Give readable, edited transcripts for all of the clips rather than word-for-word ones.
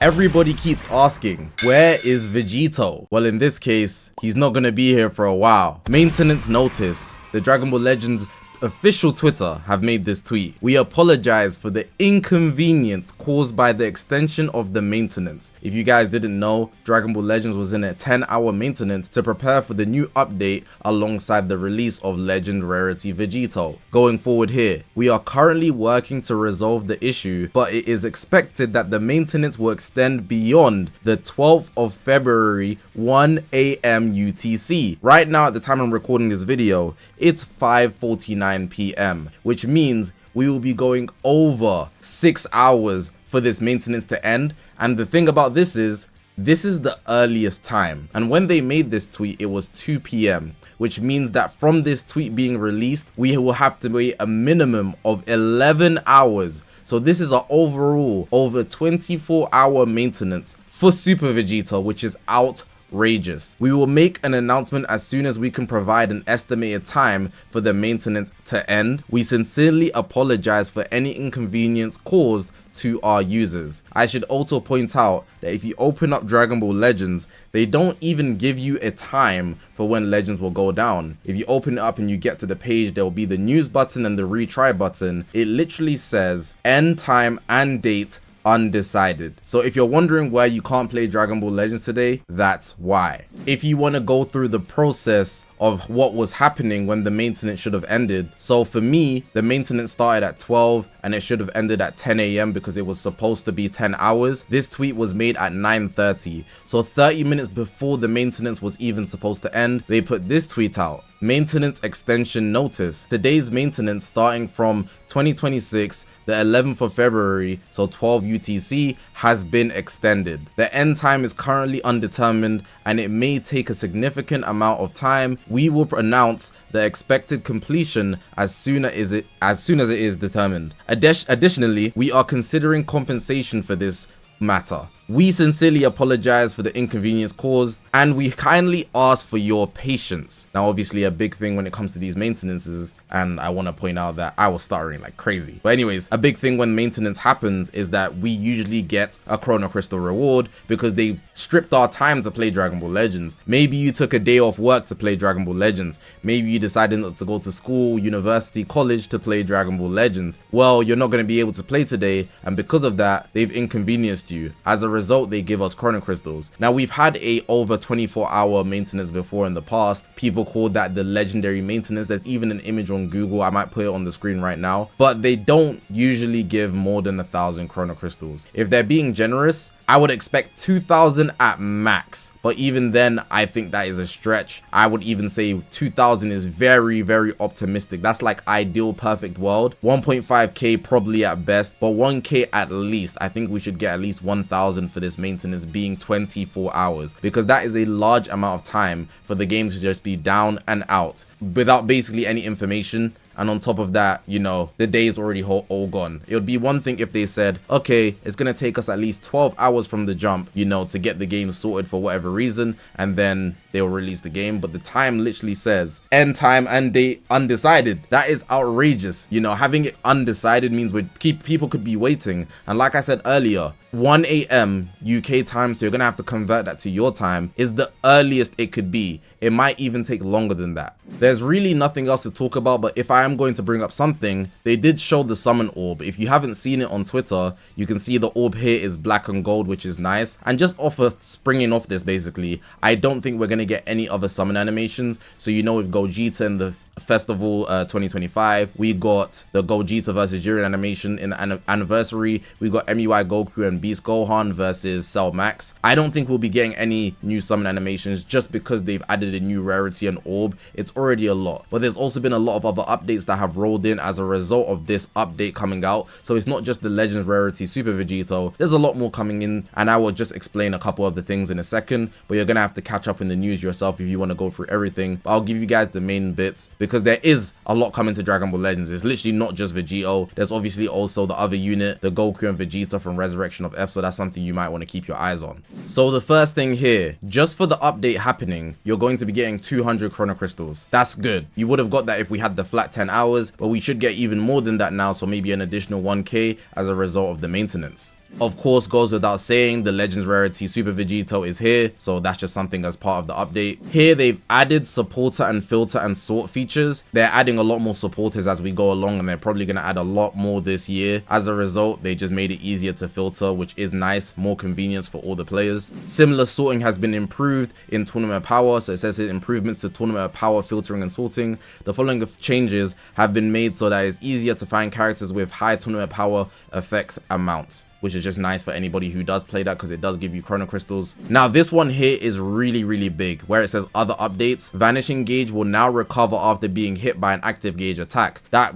Everybody keeps asking, where is Vegito? Well, in this case, he's not gonna be here for a while. Maintenance notice. The Dragon Ball Legends official Twitter have made this tweet. We apologize for the inconvenience caused by the extension of the maintenance. If you guys didn't know, Dragon Ball Legends was in a 10-hour maintenance to prepare for the new update alongside the release of Legend Rarity Vegito. Going forward here, we are currently working to resolve the issue, but it is expected that the maintenance will extend beyond the 12th of February, 1 AM UTC. Right now, at the time I'm recording this video, it's 5:49 PM, which means we will be going over 6 hours for this maintenance to end. And the thing about this is the earliest time. And when they made this tweet, it was 2 PM, which means that from this tweet being released, we will have to wait a minimum of 11 hours. So this is an overall over 24-hour maintenance for Super Vegito, which is outrageous. We will make an announcement as soon as we can provide an estimated time for the maintenance to end. We sincerely apologize for any inconvenience caused to our users. I should also point out that if you open up Dragon Ball Legends, they don't even give you a time for when Legends will go down. If you open it up and you get to the page, there will be the news button and the retry button. It literally says end time and date undecided. So if you're wondering why you can't play Dragon Ball Legends today, that's why. If you want to go through the process of what was happening when the maintenance should have ended. So for me, the maintenance started at 12 and it should have ended at 10 AM because it was supposed to be 10 hours. This tweet was made at 9:30. So 30 minutes before the maintenance was even supposed to end, they put this tweet out. Maintenance extension notice. Today's maintenance starting from 2026, the 11th of February, so 12 UTC, has been extended. The end time is currently undetermined and it may take a significant amount of time. We will announce the expected completion as soon as it is determined. Additionally, we are considering compensation for this matter. We sincerely apologize for the inconvenience caused and we kindly ask for your patience. Now obviously a big thing when it comes to these maintenances, and I want to point out that I was stuttering like crazy, but anyways, a big thing when maintenance happens is that we usually get a Chrono Crystal reward because they stripped our time to play Dragon Ball Legends. Maybe you took a day off work to play Dragon Ball Legends. Maybe you decided not to go to school, university, college to play Dragon Ball Legends. Well, you're not going to be able to play today, and because of that, they've inconvenienced you. As a result, they give us Chrono Crystals. Now we've had a over 24-hour maintenance before in the past. People call that the legendary maintenance. There's even an image on Google. I might put it on the screen right now, but they don't usually give more than 1,000 Chrono Crystals. If they're being generous, I would expect 2,000 at max, but even then I think that is a stretch. I would even say 2,000 is very, very optimistic. That's like ideal perfect world. 1.5k probably at best, but 1k at least. I think we should get at least 1,000 for this maintenance being 24 hours, because that is a large amount of time for the game to just be down and out without basically any information. And on top of that, you know, the day is already all gone. It would be one thing if they said, okay, it's going to take us at least 12 hours from the jump, you know, to get the game sorted for whatever reason, and then they'll release the game. But the time literally says end time and date undecided. That is outrageous. You know, having it undecided means people could be waiting. And like I said earlier, 1 AM UK time, so you're gonna have to convert that to your time, is the earliest it could be. It might even take longer than that. There's really nothing else to talk about, but if I am going to bring up something, they did show the summon orb. If you haven't seen it on Twitter, you can see the orb here is black and gold, which is nice. And just off of springing off this, basically, I don't think we're gonna get any other summon animations. So you know, with Gogeta in the Festival 2025, we got the Gogeta versus Jiren animation in the anniversary. We got MUI Goku and Beast Gohan versus Cell Max. I don't think we'll be getting any new summon animations just because they've added a new rarity and orb. It's already a lot, but there's also been a lot of other updates that have rolled in as a result of this update coming out. So it's not just the Legends Rarity Super Vegito, there's a lot more coming in, and I will just explain a couple of the things in a second, but you're gonna have to catch up in the news yourself if you want to go through everything. But I'll give you guys the main bits because there is a lot coming to Dragon Ball Legends. It's literally not just Vegito. There's obviously also the other unit, the Goku and Vegeta from Resurrection of F, so that's something you might want to keep your eyes on. So the first thing here, just for the update happening, you're going to be getting 200 Chrono Crystals. That's good. You would have got that if we had the flat 10 hours, but we should get even more than that now, so maybe an additional 1k as a result of the maintenance. Of course, goes without saying, the Legends Rarity Super Vegito is here, so that's just something as part of the update. Here they've added supporter and filter and sort features. They're adding a lot more supporters as we go along, and they're probably going to add a lot more this year. As a result, they just made it easier to filter, which is nice, more convenience for all the players. Similar sorting has been improved in Tournament Power, so it says improvements to Tournament Power filtering and sorting. The following changes have been made so that it's easier to find characters with high Tournament Power effects amounts, which is just nice for anybody who does play that, because it does give you chrono crystals. Now this one here is really big, where it says other updates. Vanishing gauge will now recover after being hit by an active gauge attack. That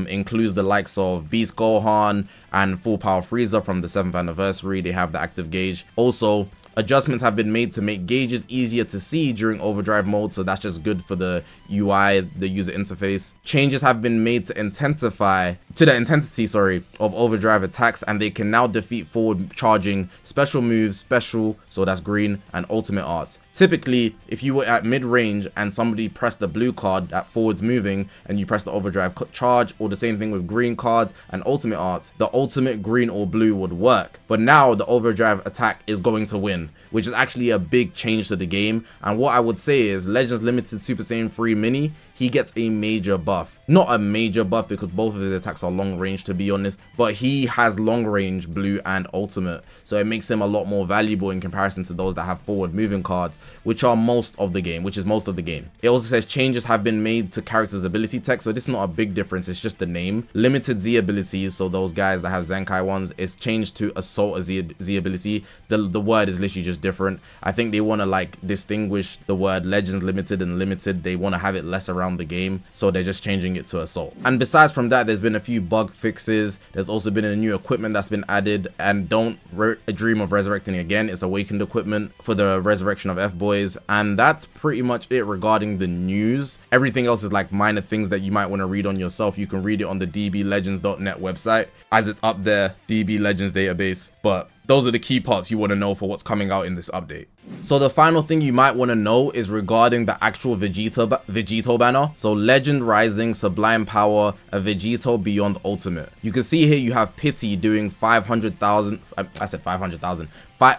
includes the likes of Beast Gohan and Full Power Frieza from the 7th anniversary. They have the active gauge. Also, adjustments have been made to make gauges easier to see during overdrive mode, so that's just good for the UI, the user interface. Changes have been made to the intensity of overdrive attacks, and they can now defeat forward charging special moves, special, so that's green, and ultimate arts. Typically, if you were at mid-range and somebody pressed the blue card that forwards moving and you press the overdrive charge, or the same thing with green cards and ultimate arts, the ultimate green or blue would work. But now the overdrive attack is going to win, which is actually a big change to the game. And what I would say is Legends Limited Super Saiyan 3 Mini, he gets a major buff. Not a major buff because both of his attacks are long range, to be honest, but he has long range blue and ultimate, so it makes him a lot more valuable in comparison to those that have forward moving cards, which is most of the game. It also says changes have been made to characters' ability text, so this is not a big difference, it's just the name. Limited Z abilities, so those guys that have Zenkai ones, is changed to Assault Z ability. The word is literally just different. I think they want to like distinguish the word Legends Limited and Limited. They want to have it less around the game, so they're just changing it to Assault. And besides from that, there's been a few bug fixes. There's also been a new equipment that's been added, and don't dream of resurrecting again. It's awakened equipment for the resurrection of F-Boys, and that's pretty much it regarding the news. Everything else is like minor things that you might want to read on yourself. You can read it on the dblegends.net website, as it's up there, DB Legends database, but those are the key parts you want to know for what's coming out in this update. So the final thing you might want to know is regarding the actual Vegito banner. So Legend Rising Sublime Power, a Vegito Beyond Ultimate. You can see here you have Pity doing 500,000. I said 500,000.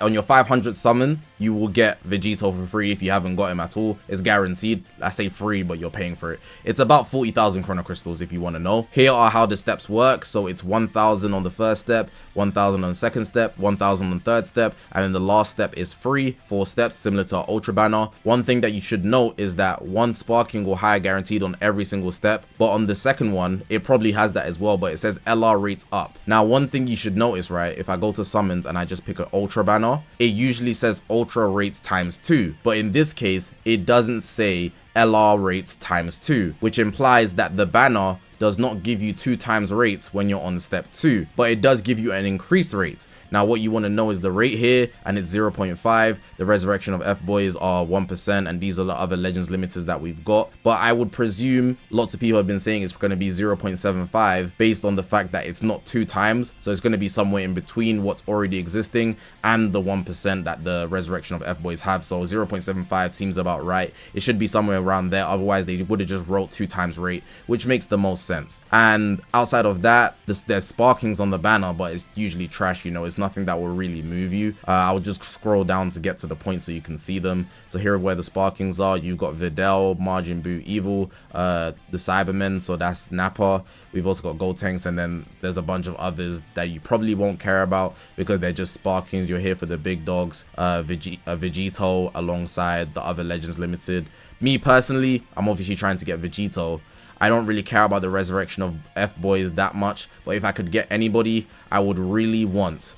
On your 500th summon, you will get Vegito for free if you haven't got him at all. It's guaranteed. I say free, but you're paying for it. It's about 40,000 chrono crystals if you want to know. Here are how the steps work. So it's 1,000 on the first step, 1,000 on the second step, 1,000 on the third step, and then the last step is free. 4 steps, similar to our Ultra banner. One thing that you should note is that 1 sparking or higher guaranteed on every single step, but on the second one, it probably has that as well, but it says LR rates up. Now, one thing you should notice, right, if I go to summons and I just pick an Ultra banner, it usually says Ultra rates ×2, but in this case, it doesn't say LR rates ×2, which implies that the banner does not give you 2 times rates when you're on step 2, but it does give you an increased rate. Now what you want to know is the rate here, and it's 0.5. The resurrection of F-Boys are 1%, and these are the other Legends Limiters that we've got. But I would presume lots of people have been saying it's going to be 0.75 based on the fact that it's not 2 times, so it's going to be somewhere in between what's already existing and the 1% that the resurrection of F-Boys have. So 0.75 seems about right. It should be somewhere around there, otherwise they would have just wrote 2 times rate, which makes the most sense. And outside of that, there's sparkings on the banner, but it's usually trash, you know, it's nothing that will really move you. I'll just scroll down to get to the point so you can see them. So here are where the sparkings are. You've got Videl, Majin Buu, Evil, the Cybermen, so that's Nappa. We've also got Gotenks, and then there's a bunch of others that you probably won't care about because they're just sparkings. You're here for the big dogs, Vegito alongside the other Legends Limited. Me personally, I'm obviously trying to get Vegito. I don't really care about the resurrection of F-Boys that much, but if I could get anybody, I would really want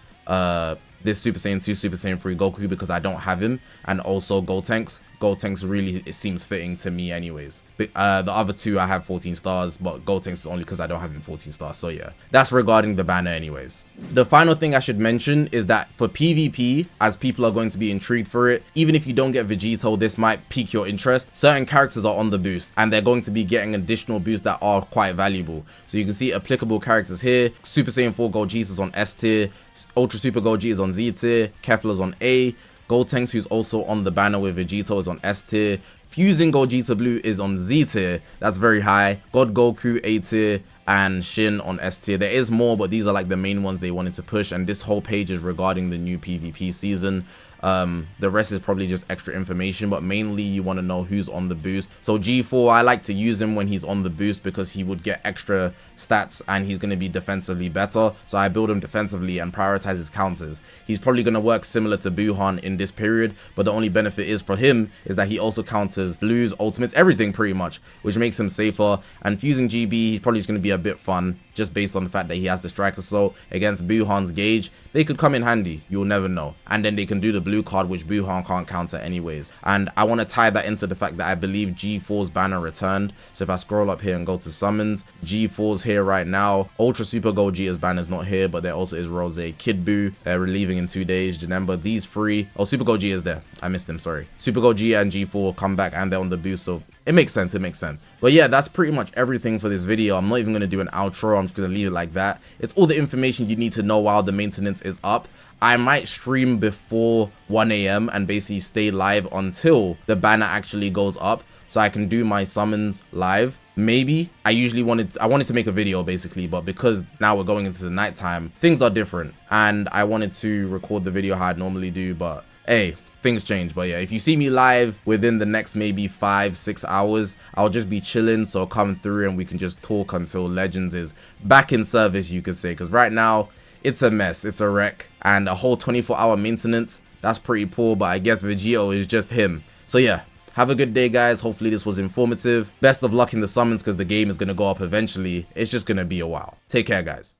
this Super Saiyan 2, Super Saiyan 3 Goku, because I don't have him, and also Gotenks. Gotenks really, it seems fitting to me anyways. But the other two I have 14 stars, but Gotenks is only because I don't have him 14 stars. So yeah, that's regarding the banner anyways. The final thing I should mention is that for PvP, as people are going to be intrigued for it, even if you don't get Vegito, this might pique your interest. Certain characters are on the boost, and they're going to be getting additional boosts that are quite valuable. So you can see applicable characters here. Super Saiyan 4 Gogeta is on S tier, Ultra Super Gogeta is on Z tier, Kefla's on A, Gotenks, who's also on the banner with Vegito, is on S tier. Fusing Gogeta Blue is on Z tier, that's very high. God Goku A tier, and Shin on S tier. There is more, but these are like the main ones they wanted to push, and this whole page is regarding the new PvP season. The rest is probably just extra information, but mainly you want to know who's on the boost. So G4, I like to use him when he's on the boost because he would get extra stats and he's going to be defensively better. So I build him defensively and prioritize his counters. He's probably going to work similar to Buhan in this period, but the only benefit is for him is that he also counters Blues, ultimates, everything pretty much, which makes him safer. And fusing GB, he's probably just going to be a bit fun, just based on the fact that he has the Strike Assault against Buhan's Gauge. They could come in handy, you'll never know. And then they can do the blue card, which Buhan can't counter anyways. And I want to tie that into the fact that I believe G4's banner returned. So if I scroll up here and go to summons, G4's here right now. Ultra Super Gogeta's banner's not here, but there also is Rose, Kid Buu. They're relieving in 2 days. Janemba, these three. Oh, Super Gogeta is there. I missed them, sorry. Super Gogeta and G4 come back and they're on the boost, so it makes sense, it makes sense. But yeah, that's pretty much everything for this video. I'm not even going to do an outro, I'm just going to leave it like that. It's all the information you need to know while the maintenance is up. I might stream before 1 AM and basically stay live until the banner actually goes up, so I can do my summons live. Maybe. I wanted to make a video basically, but because now we're going into the nighttime, things are different, and I wanted to record the video how I'd normally do, but hey, things change. But yeah, if you see me live within the next maybe 5-6 hours, I'll just be chilling, so come through and we can just talk until Legends is back in service, you could say, because right now it's a mess, it's a wreck, and a whole 24-hour maintenance, that's pretty poor. But I guess Vegito is just him. So yeah, have a good day guys, hopefully this was informative. Best of luck in the summons because the game is going to go up eventually. It's just going to be a while. Take care guys.